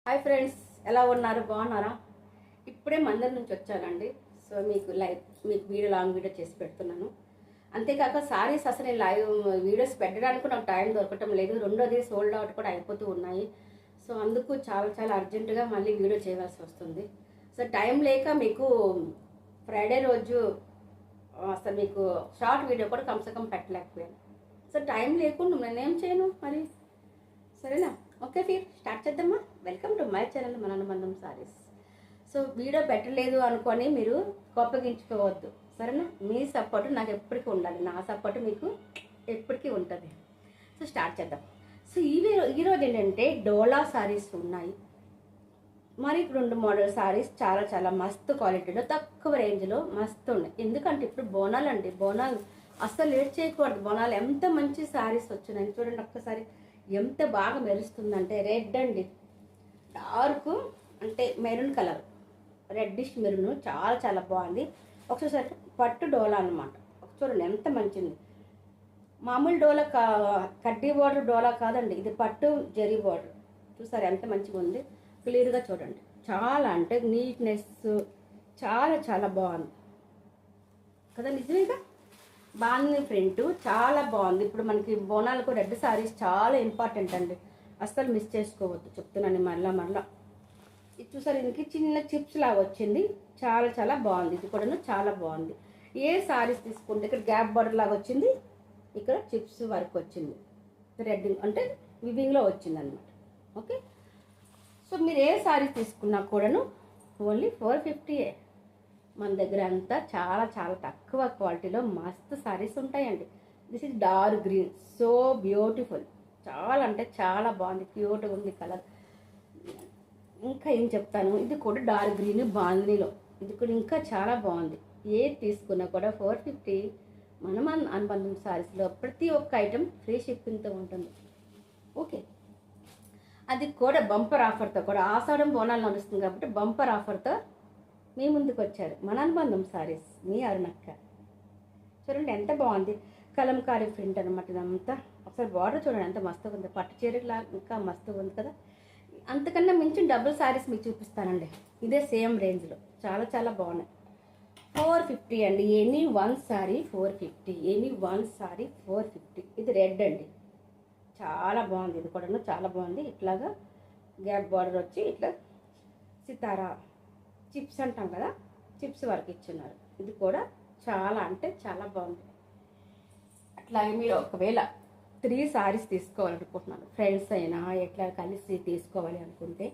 Hi friends, ఎలా ఉన్నారు? బాగున్నారా? ఇప్పుడే మందిరం నుంచి వచ్చానండి. సో మీకు లాంగ్ వీడియో చేసి పెడుతున్నాను. అంతేకాక సారీస్ అసలు నేను లైవ్ వీడియోస్ పెట్టడానికి నాకు టైం దొరకటం లేదు. రెండోది సోల్డ్ అవుట్ కూడా అయిపోతూ ఉన్నాయి. సో అందుకు చాలా అర్జెంటుగా మళ్ళీ వీడియో చేయవలసి వస్తుంది. సో టైం లేక మీకు ఫ్రైడే రోజు అసలు మీకు షార్ట్ వీడియో కూడా కమ్సే కమ్ పెట్టలేకపోయాను. సో టైం లేకుండా నేనేం చేయను మరి. సరేనా? ఓకే, స్టార్ట్ చేద్దామా? వెల్కమ్ టు మై ఛానల్ మన అనుబంధం సారీస్. సో వీడియో పెట్టలేదు అనుకొని మీరు కోపగించుకోవద్దు, సరేనా? మీ సపోర్ట్ నాకు ఎప్పటికీ ఉండాలి, నా సపోర్ట్ మీకు ఎప్పటికీ ఉంటుంది. సో స్టార్ట్ చేద్దాం. సో ఈరోజు ఏంటంటే డోలా సారీస్ ఉన్నాయి. మరి 2 మోడల్ సారీస్ చాలా మస్తు క్వాలిటీలో తక్కువ రేంజ్లో మస్తు ఉన్నాయి. ఎందుకంటే ఇప్పుడు బోనాలు అండి, బోనాలు అస్సలు లేట్ చేయకూడదు. బోనాలు ఎంత మంచి సారీస్ వచ్చినాయి చూడండి. ఒక్కసారి ఎంత బాగా మెరుస్తుందంటే రెడ్ అండి, డార్క్ అంటే మెరూన్ కలర్, రెడ్డిష్ మెరూన్ చాలా బాగుంది. ఒకసారి పట్టు డోలా అనమాట. చూడండి ఎంత మంచిది. మామూలు డోలా కడ్డీ బార్డర్ డోలా కాదండి, ఇది పట్టు జరీ బార్డర్. చూసారు ఎంత మంచిగా ఉంది. క్లియర్గా చూడండి. చాలా అంటే నీట్నెస్ చాలా బాగుంది కదా, నిజమేగా. బాగుంది ప్రింట్, చాలా బాగుంది. ఇప్పుడు మనకి బోనాలకు రెడ్ సారీస్ చాలా ఇంపార్టెంట్ అండి, అస్సలు మిస్ చేసుకోవద్దు చెప్తున్నాను. మళ్ళా ఇది చూసారు, దీనికి చిన్న చిప్స్ లాగా వచ్చింది. చాలా బాగుంది. ఇది కూడా చాలా బాగుంది. ఏ సారీస్ తీసుకుంటే ఇక్కడ గ్యాప్ బార్డర్ లాగా వచ్చింది, ఇక్కడ చిప్స్ వర్క్ వచ్చింది, రెడ్ అంటే వివింగ్లో వచ్చింది అనమాట. ఓకే, సో మీరు ఏ సారీస్ తీసుకున్నా కూడాను ఓన్లీ 450. మన దగ్గర అంతా చాలా తక్కువ క్వాలిటీలో మస్తు సారీస్ ఉంటాయండి. This is dark green, so beautiful. చాలా అంటే చాలా బాగుంది, క్యూట్గా ఉంది కలర్. ఇంకా ఏం చెప్తాను, ఇది కూడా డార్క్ గ్రీన్ బాందినీలో, ఇది కూడా ఇంకా చాలా బాగుంది. ఏది తీసుకున్నా కూడా 450. మన అనుబంధం సారీస్లో ప్రతి ఒక్క ఐటెం ఫ్రీ షిప్పింగ్తో ఉంటుంది. ఓకే, అది కూడా బంపర్ ఆఫర్తో కూడా. ఆషాఢం బోనాలు నడుస్తుంది కాబట్టి బంపర్ ఆఫర్తో మీ ముందుకు వచ్చారు మన అనుబంధం సారీస్, మీ అరుణక్క. చూడండి ఎంత బాగుంది, కలంకారీ ప్రింట్ అనమాట ఇదంతా. ఒకసారి బార్డర్ చూడండి ఎంత మస్తుగా ఉంది, పట్టు చీరలా ఇంకా మస్తుగా ఉంది కదా. అంతకన్నా మించి డబుల్ సారీస్ మీకు చూపిస్తానండి, ఇదే సేమ్ రేంజ్లో. చాలా బాగున్నాయి. 450 అండి. Any one sorry 450, any one sorry 450. ఇది రెడ్ అండి, చాలా బాగుంది. ఇది కూడా చాలా బాగుంది. ఇట్లాగా గ్యాప్ బార్డర్ వచ్చి ఇట్లా సితారా చిప్స్ అంటాం కదా, చిప్స్ వరకు ఇచ్చున్నారు. ఇది కూడా చాలా అంటే చాలా బాగుంది. అట్లాగే మీరు ఒకవేళ 3 సారీస్ తీసుకోవాలనుకుంటున్నాను, ఫ్రెండ్స్ అయినా ఎట్లా కలిసి తీసుకోవాలి అనుకుంటే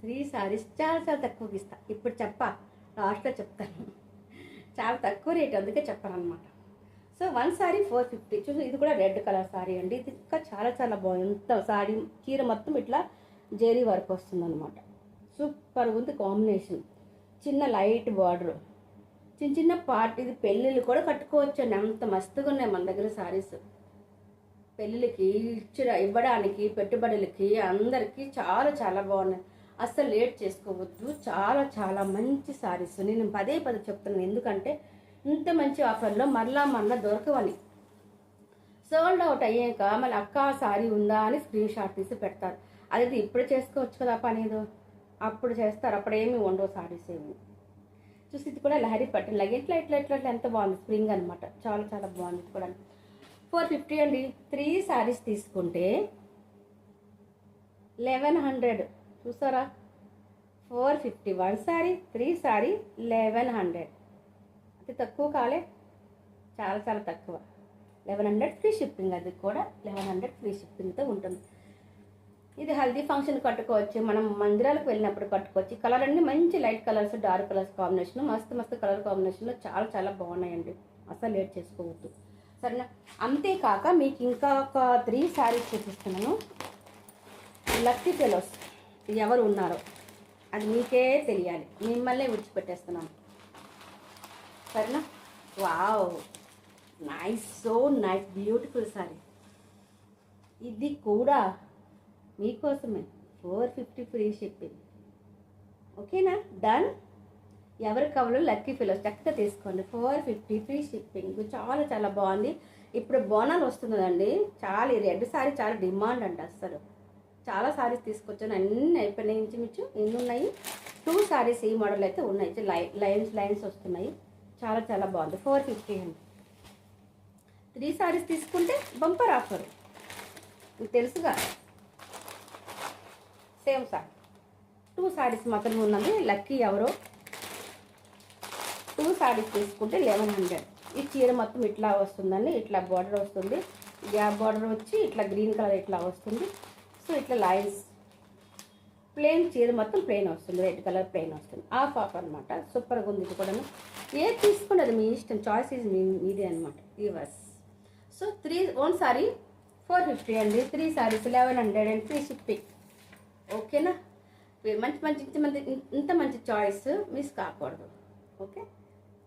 3 సారీస్ చాలా తక్కువకి ఇస్తా. ఇప్పుడు లాస్ట్లో చెప్తాను. చాలా తక్కువ రేట్, అందుకే చెప్పాను అనమాట. So 1 sorry 450. చూసి ఇది కూడా రెడ్ కలర్ సారీ అండి. ఇది ఇంకా చాలా బాగుంది. ఎంత సారీ చీర మొత్తం ఇట్లా జెరీ వర్క్ వస్తుంది అనమాట. సూపర్ ఉంది కాంబినేషన్. చిన్న లైట్ బార్డర్, చిన్న పార్ట్. ఇది పెళ్ళిళ్ళు కూడా కట్టుకోవచ్చు అండి, అంత మస్తుగా ఉన్నాయి మన దగ్గర సారీస్. పెళ్ళిళ్ళకి ఇవ్వడానికి, పెట్టుబడులకి, అందరికీ చాలా బాగున్నాయి. అస్సలు లేట్ చేసుకోవద్దు. చాలా మంచి సారీస్ నేను పదే చెప్తున్నాను. ఎందుకంటే ఇంత మంచి ఆఫర్లో మరలా దొరకవని. సోల్డ్ అవుట్ అయ్యాక మళ్ళీ అక్క సారీ ఉందా అని స్క్రీన్ షాట్ తీసి పెడతారు. అది ఇప్పుడు చేసుకోవచ్చు కదా పనేదో, అప్పుడు చేస్తారు. అప్పుడేమి ఉండవు సారీస్ ఏమి. చూసి ఇది కూడా లహరి పట్టిన లగ ఇట్లా ఎంత బాగుంది. స్ప్రింగ్ అనమాట, చాలా బాగుంది. ఇది కూడా 450 అండి. 3 సారీస్ తీసుకుంటే 1100. చూసారా, 450 1 సారీ, 3 సారీ 1100. అది తక్కువ కాలే, చాలా తక్కువ. 1100 ఫ్రీ షిప్పింగ్. అది కూడా 1100 ఫ్రీ షిప్పింగ్తో ఉంటుంది. ఇది హల్దీ ఫంక్షన్ కట్టుకోవచ్చు, మనం మందిరాలకు వెళ్ళినప్పుడు కట్టుకోవచ్చు. కలర్ అన్ని మంచి light colours, dark colours combination, మస్తు కలర్ కాంబినేషన్లో చాలా బాగున్నాయండి. అసలు లేట్ చేసుకోవద్దు, సరేనా? అంతేకాక మీకు ఇంకా ఒక 3 సారీస్ చూపిస్తున్నాను. లక్కీ ఫెలోస్ ఎవరు ఉన్నారో అది మీకే తెలియాలి, మిమ్మల్ని విడిచిపెట్టేస్తున్నాను, సరేనా? Wow, nice, so nice, beautiful sorry. ఇది కూడా మీకోసమే 450 ఫ్రీ షిప్పింగ్. ఓకేనా? డన్. ఎవరి కవలు లక్కీ ఫెలోస్ చక్కగా తీసుకోండి. 450 ఫ్రీ షిప్పింగ్. చాలా బాగుంది. ఇప్పుడు బోనాలు వస్తుందండి, చాలా రెడ్ సారీ చాలా డిమాండ్ అండి. అస్సలు చాలా సారీస్ తీసుకొచ్చాను, అన్నీ అయిపోయినాయి. ఇంచుమించు ఎన్ని ఉన్నాయి, 2 సారీస్ ఈ మోడల్ అయితే ఉన్నాయి. లైన్స్ వస్తున్నాయి. చాలా చాలా బాగుంది. 450 అండి. 3 సారీస్ తీసుకుంటే బంపర్ ఆఫర్, మీకు తెలుసుగా. సేమ్ సార్ 2 సారీస్ మాత్రమే ఉన్నది. లక్కీ ఎవరో 2 సారీస్ తీసుకుంటే 1100. ఈ చీర మొత్తం ఇట్లా వస్తుందండి. ఇట్లా బార్డర్ వస్తుంది, గ్యాప్ బార్డర్ వచ్చి ఇట్లా గ్రీన్ కలర్ ఇట్లా వస్తుంది. సో ఇట్లా లైన్స్, ప్లెయిన్ చీర మొత్తం ప్లెయిన్ వస్తుంది, రెడ్ కలర్ ప్లెయిన్ వస్తుంది. ఆఫ్ అనమాట. సూపర్గా ఉంది. ఇది కూడా ఏది తీసుకున్నది మీ ఇష్టం, చాయిస్ ఇది మీదే అనమాట. రివర్స్. సో 1 సారీ 450 అండి. 3 సారీస్ 1100 అండ్ ఫ్రీ షిప్పింగ్. ఓకేనా? ఇంత మంచి చాయిస్ మిస్ కాకూడదు. Okay,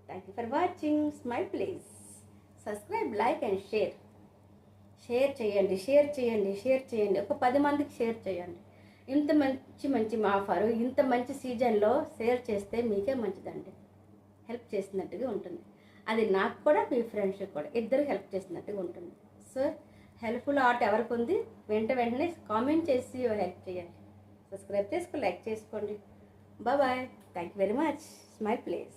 thank you for watching. Smile please. Subscribe, like and share. Share చేయండి. ఒక 10 మందికి షేర్ చేయండి. ఇంత మంచి ఆఫరు, ఇంత మంచి సీజన్లో షేర్ చేస్తే మీకే మంచిదండి. హెల్ప్ చేసినట్టుగా ఉంటుంది. అది నాకు కూడా, మీ ఫ్రెండ్స్కి కూడా, ఇద్దరు హెల్ప్ చేసినట్టుగా ఉంటుంది. సో హెల్ప్ఫుల్ ఆర్ట్ ఎవరికి ఉంది, వెంటనే కామెంట్ చేసి హెల్ప్ చేయండి. సబ్స్క్రైబ్ చేసుకో, లైక్ చేసుకోండి. Bye. Thank you very much. Smile please.